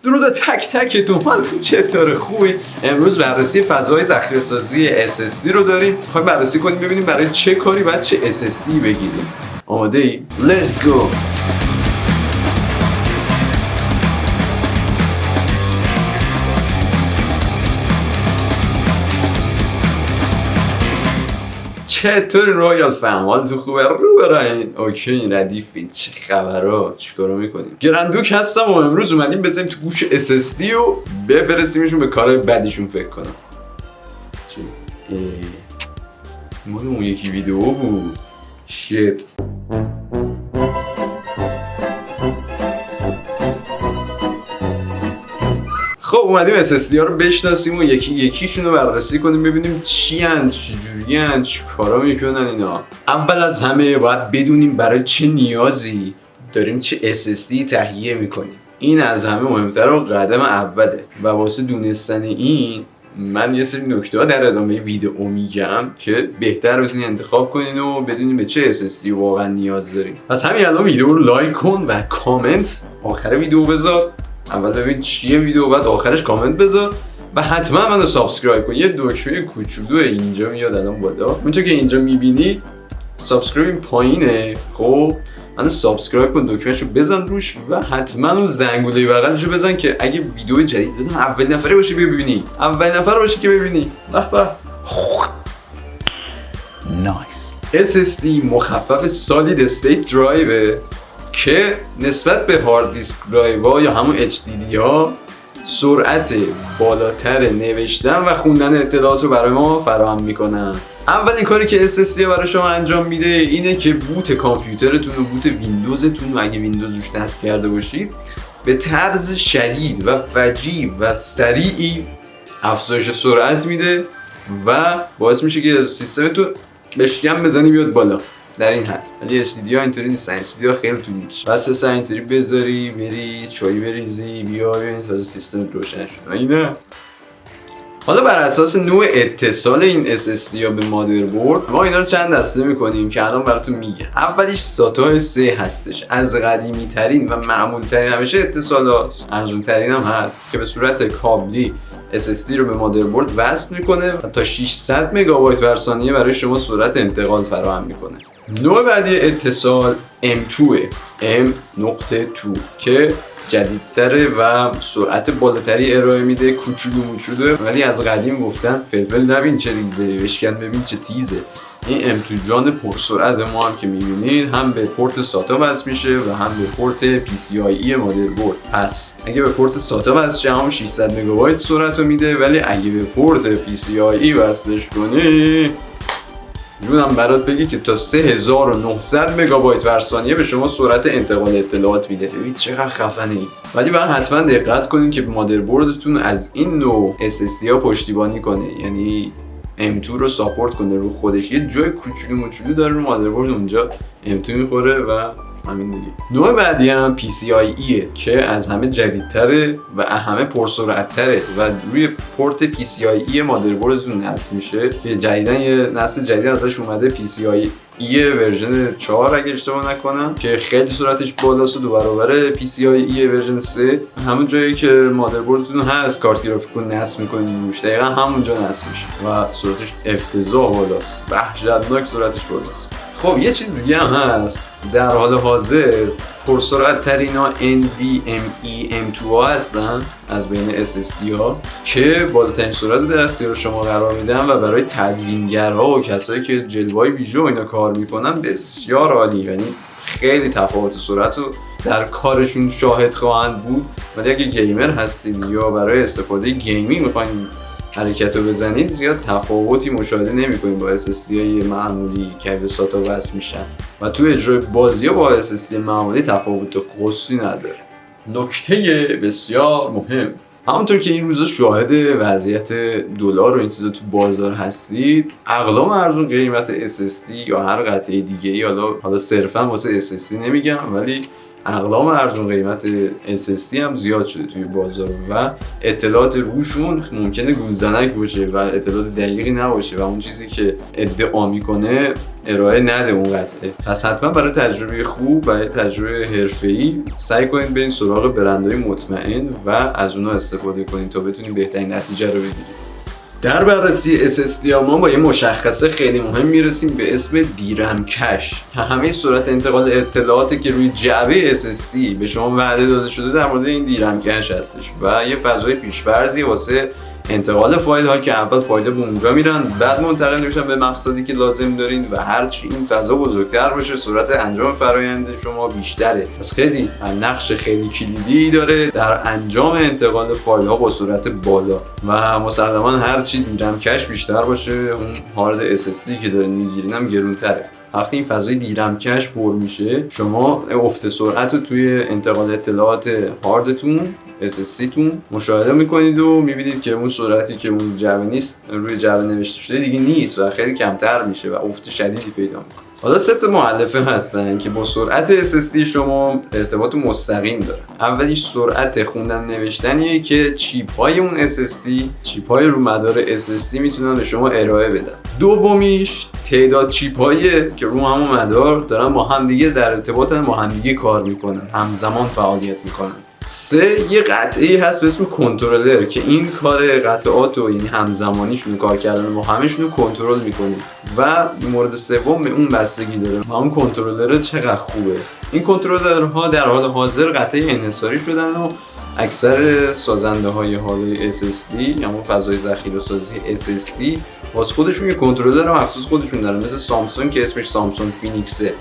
درود تک تکتون، حالتون چطوره؟ خوبی؟ امروز بررسی فضای ذخیره‌سازی SSD رو داریم. می‌خوایم بررسی کنیم ببینیم برای چه کاری باید چه SSD بگیریم. آماده ای؟ Let's go! چطوری رویال فهم؟ حالتون خوبه؟ رو براین؟ اوکی ردیفید؟ چه خبرها؟ چیکارا میکنیم؟ گرندوک هستم و امروز اومدیم بزنیم تو گوش SSD و بفرستیمشون به کار بدیشون فکر کنم. چی؟ مال اون یکی ویدیو بود. شیت. خب اومدیم SSD ها رو بشناسیم و یکی یکیشون رو بررسی کنیم ببینیم چی هن، چجوری هن، چی کارا میکنن اینا. اول از همه باید بدونیم برای چه نیازی داریم چه SSD تهیه میکنیم. این از همه مهمتر و قدم اوله و واسه دونستن این من یه سری نکته ها در ادامه ویدئو میگم که بهتر بتونید انتخاب کنین و بدونید به چه SSD واقعا نیاز داریم. پس همین الان ویدیو رو لایک کن و کامنت آخر ویدیو بذار. اول ببین چیه ویدیو بعد آخرش کامنت بذار و حتما منو سابسکرایب کن. یه دکمه کوچولو اینجا میاد الان بالا، اونجا که اینجا میبینی سابسکرایب این پایینه. خب منو سابسکرایب کن، دکمهشو بزن روش و حتما اون زنگوله بغلشو بزن که اگه ویدیو جدید دادم اول نفره باشی ببینی، اول نفر باشی که ببینی. به به نایس. SSD مخفف سالید استیت درایو که نسبت به هارد دیسک درایوها یا همون HDD ها سرعت بالاتر نوشتن و خوندن اطلاعات رو برای ما فراهم میکنن. اولین کاری که SSD برای شما انجام میده اینه که بوت کامپیوترتون و بوت ویندوزتون رو اگه ویندوز روش نصب کرده باشید به طرز شدید و فجیع و سریعی افزایش سرعت میده و باعث میشه که سیستمتون بشکم بزنی بیاد بالا. در این حد. ولی SSD ها اینطوری نیستن. SSD ها خیلی طول میکشه. بس سر اینطوری بذاری بری چای بریزی بیا ببین تازه سیستم روشن شد. اینه. حالا بر اساس نوع اتصال این SSD ها به مادربرد ما اینا رو چند دسته میکنیم که الان براتون میگم. اولیش SATA 3 هستش. از قدیمی ترین و معمول ترین همیشه اتصالات. ارزون ترین هم هست که به صورت کابلی SSD رو به مادربرد وصل میکنه و تا 600 مگابایت بر ثانیه برای شما سرعت انتقال فراهم میکنه. نوع بعدی اتصال M2 که جدیدتره و سرعت بالاتری ارائه میده. کوچولو موچولو ولی از قدیم گفتن فلفل نبین چه ریزه، بشکن ببین چه تیزه. این M2 جان پرسرعت ما هم که میبینید هم به پورت SATA وصل میشه و هم به پورت PCIe مادربرد. پس اگه به پورت SATA وصل شه هم 600 مگابایت سرعت رو میده، ولی اگه به پورت PCIe وصلش کنی جونم برات بگی که تا 3900 مگابایت بر ثانیه به شما سرعت انتقال اطلاعات میده. ببینید چقدر خفنه این. ولی باید حتما دقت کنین که مادربردتون از این نوع SSD ها پشتیبانی کنه، یعنی M2 رو ساپورت کنه رو خودش. یه جای کوچولو موچولو داره رو مادربرد اونجا M2 میخوره و همین دیگه. نوع بعدی هم PCIe که از همه جدیدتره و همه پرسرعت‌تره و روی پورت PCIe مادربردتون نصب میشه که جدیدن یه نسل جدید ازش اومده PCIe ورژن 4 اگه اشتباه نکنم که خیلی سرعتش بالاست و 2 برابر PCIe ورژن 3. همون جایی که مادربردتون هست کارت گرافیکتون نصب میکنید روش دقیقاً همونجا نصب میشه و سرعتش افتضاح بالاست، وحشتناک سرعتش بالاست. خب یه چیز دیگه هم هست در حال حاضر پرسرعت ترین ها NVMe M2 ها هستن از بین SSD ها که بالاترین سرعت رو در اختیار شما قرار میدن و برای تدوینگرها و کسایی که جلوه‌های ویژه و اینا کار میکنن بسیار عالی. یعنی خیلی تفاوت سرعت رو در کارشون شاهد خواهند بود. ولی اگه گیمر هستید یا برای استفاده گیمینگ میخواین حرکت رو بزنید زیاد تفاوتی مشاهده نمی‌کنید با SSD های معمولی که به SATA وصل میشن و تو اجرای بازی ها با SSD معمولی تفاوت خاصی نداره. نکته بسیار مهم، همونطور که این روزا شاهد وضعیت دلار و این چیزا تو بازار هستید، اقلام ارزون قیمت SSD یا هر قطعه دیگه‌ای، حالا صرفا واسه SSD نمیگم ولی اقلام ارزون قیمت SSD هم زیاد شده توی بازار و اطلاعات روشون ممکنه گولزنک باشه و اطلاعات دقیقی نباشه و اون چیزی که ادعا میکنه ارائه نده اون قطعه. پس حتما برای تجربه خوب، برای تجربه حرفه‌ای سعی کنید برید سراغ برندهای مطمئن و از اونها استفاده کنید تا بتونید بهترین نتیجه رو بگیرید. در بررسی SSD ما با یه مشخصه خیلی مهم میرسیم به اسم دیرم کش که همه سرعت انتقال اطلاعاتی که روی جعبه SSD به شما وعده داده شده در مورد این دیرم کش هستش و یه فضای پیش‌فرضی واسه انتقال فایل ها که اول فایل به اونجا میرن بعد منتقل میشن به مقصدی که لازم دارین و هرچی این فضا بزرگتر باشه سرعت انجام فرآیند شما بیشتره. پس خیلی نقش خیلی کلیدی داره در انجام انتقال فایل ها با سرعت بالا و مسلما هرچی دیرم کش بیشتر باشه اون هارد SSD که دارین میگیرین هم گرونتره. وقتی این فضای دیرم کش پر میشه شما افت سرعت رو توی انتقال اطلاعات هاردتون SSD تون مشاهده میکنید و میبینید که اون سرعتی که اون جعبه نیست روی جعبه نوشته شده دیگه نیست و خیلی کمتر میشه و افت شدیدی پیدا میکنه. حالا 3 مؤلفه هستن که با سرعت SSD شما ارتباط مستقیم داره. اولیش سرعت خوندن نوشتنیه که چیپ های اون SSD، چیپ های رو مدار SSD میتونن به شما ارائه بدن. دومیش تعداد چیپ هایی که رو همون مدار دارن با همدیگه در ارتباطن، با همدیگه کار میکنن، همزمان فعالیت میکنن. 3 یه قطعه‌ای هست به اسم کنترلر که این کار قطعات و یعنی همزمانیشون کار کردن با همشون رو کنترل میکنه و مورد سوم به اون بستگی داره و اون کنترلر چقدر خوبه. این کنترلرها در حال حاضر قطعه انحصاری شدن و اکثر سازنده های حاله SSD یا فضای ذخیره‌سازی SSD واسه خودشون یه کنترلر مخصوص خودشون دارن، مثل سامسونگ که اسمش سامسونگ فینیکسه.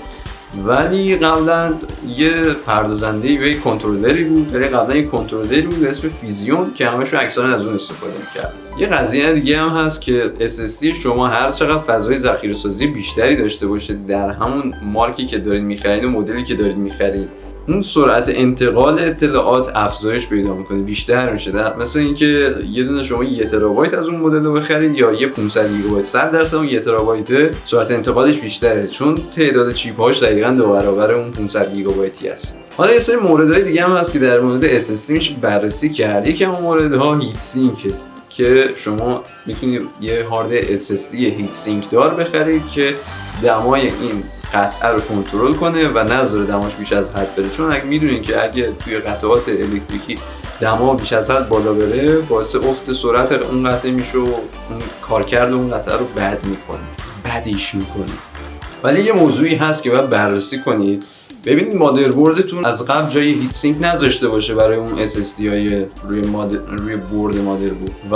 ولی قبلا یه پردازنده و یه کنترلری بود، قبلا یه کنترلری بود به اسم فیزیون که همشون اکثرا از اون استفاده می‌کردن. یه قضیه دیگه هم هست که SSD شما هر چقدر فضای ذخیره‌سازی بیشتری داشته باشه در همون مارکی که دارید می‌خرید و مدلی که دارید می‌خرید اون سرعت انتقال اطلاعات افزایش پیدا میکنه، بیشتر میشه. در مثلا اینکه یه دونه شما 1 ترابایت از اون مدل رو بخرید یا یه 500 گیگابایت، 100% اون 1 ترابایت سرعت انتقالش بیشتره چون تعداد چیپ هاش دقیقاً 2 برابر اون 500 گیگابایتی است. حالا یه سری موردهای دیگه هم هست که در مورد SSD میشه بررسی کرد. یکی از موردها هیت سینکه که شما میتونید یه هارد SSD هیت سینک دار بخرید که دمای این قطعه رو کنترل کنه و نذاره دماش بیش از حد بره، چون اگه میدونین که اگه توی قطعات الکتریکی دما بیش از حد بالا بره باعث افت سرعت اون قطعه میشه و اون کارکرد اون قطعه رو بد میکنه، بدیش میکنه. ولی یه موضوعی هست که باید بررسی کنید. ببینید مادربردتون از قبل جای هیت سینک نذاشته باشه برای اون SSD های روی برد مادربرد و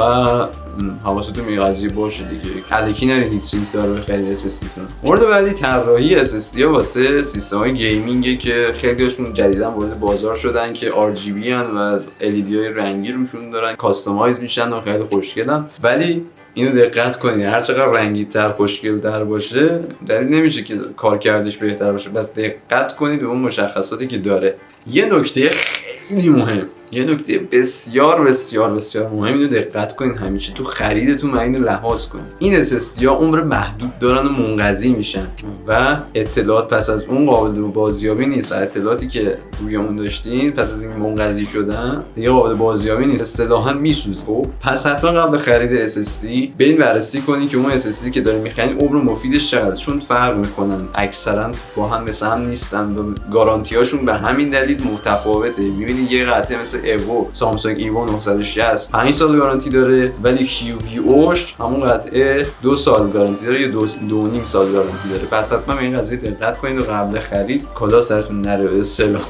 حواستون به این قضیه باشه دیگه، الکی نرید هیت سینک دار بخرید SSD تون. مورد بعدی طراحی SSD ها واسه سیستم‌های گیمینگه که خیلی‌هاشون جدیداً وارد بازار شدن که RGB ان و LED های رنگی روشون دارن، کاستومایز میشن و خیلی خوشگلن. ولی اینو دقت کنید هر چقدر رنگی‌تر خوشگل‌تر باشه دلیل نمیشه که کارکردش بهتر باشه، بس دقت کنید به اون مشخصاتی که داره. یه نکته خیلی مهم، یه نکته بسیار بسیار بسیار مهم، اینو دقت کنید همیشه تو خریدتون اینو لحاظ کنید. این SSD ها عمر محدود دارن و منقضی میشن و اطلاعات پس از اون قابل بازیابی نیست و اطلاعاتی که روی اون داشتین پس از این منقضی شدن دیگه قابل بازیابی نیست، اصطلاحاً میسوزه. خب پس حتما قبل خرید SSD برید بررسی کنید که اون SSD که دارین میخرین عمر مفیدش چقدره، چون فرق میکنن، اکثرا با هم مثل هم نیستن و گارانتیاشون به همین دلیل متفاوته. میبینید یه قطعه مثل ایوو، سامسونگ ایوو 960 5 سال گارانتی داره ولی QVOش همون قطعه 2 سال گارانتی داره یا 2.5 سال گارانتی داره. پس حتما به این قضیه دقت کنید و قبل خرید کلا سرتون نره. سلام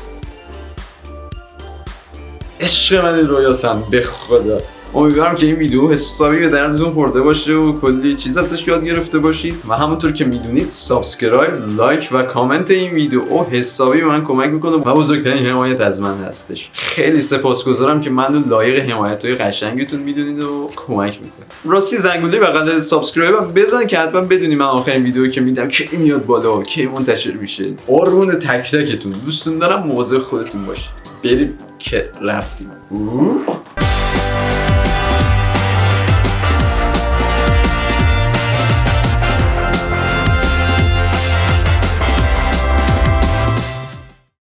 عشق من رویال فهم، به خدا امیدوارم که این ویدیو حسابی به دردتون خورده باشه و کلی چیز ازش یاد گرفته باشید و همونطور که میدونید سابسکرایب، لایک و کامنت این ویدیو حسابی به من کمک میکنه و بزرگترین حمایت از من هستش. خیلی سپاسگزارم که منو لایق حمایت‌های قشنگتون میدونید و کمک میکنید. راستی زنگوله بغل سابسکرایب بزن که حتما بدونی من آخرین ویدیویی که میدم کی میاد بالا، کی منتشر میشه. قربون تک تکتون، دوستون دارم، مواظب خودتون باشید. بریم که رفتیم.